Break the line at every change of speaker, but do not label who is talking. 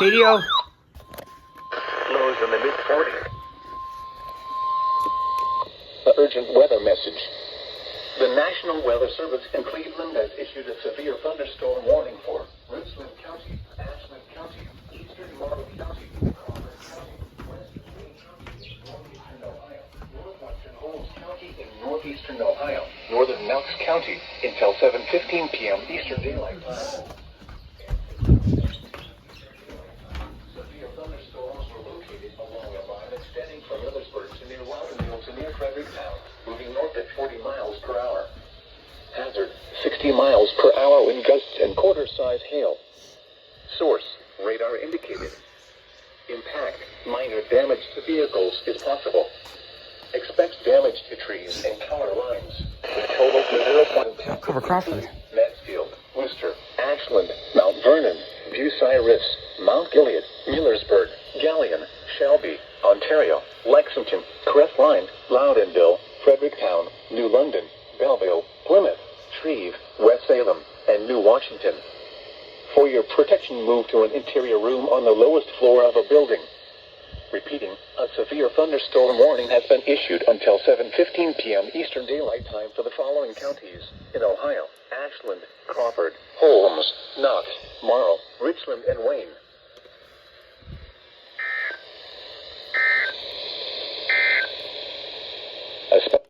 Radio.
Lows in the mid-40s. Urgent weather message. The National Weather Service in Cleveland has issued a severe thunderstorm warning for Richland County, Ashland County, Eastern Marble County, Crawford County, Western Wayne County, Northeastern Ohio, Northwestern Holmes County in Northeastern Ohio, Northern Knox County until 7:15 p.m. Eastern Daylight Time. Severe thunderstorms were located along a line extending from Millersburg to near Loudonville to near Fredericktown, moving north at 40 miles per hour. Hazard, 60 miles per hour in gusts and quarter-size hail. Source, radar indicated. Impact, minor damage to vehicles is possible. Expect damage to trees and power lines. The total to 0.10.
Cover Crawford.
Mansfield, Worcester, Ashland, Mount Vernon, Bucyrus, Mount Gilead, Millersburg, Galion, Shelby, Ontario, Lexington, Crestline, Loudonville, Fredericktown, New London, Belleville, Plymouth, Shreve, West Salem, and New Washington. For your protection, move to an interior room on the lowest floor of a building. Repeating, a severe thunderstorm warning has been issued until 7:15 p.m. Eastern Daylight Time for the following counties in Ohio: Ashland, Crawford, Holmes, Knox, Marl, Richland, and Wayne.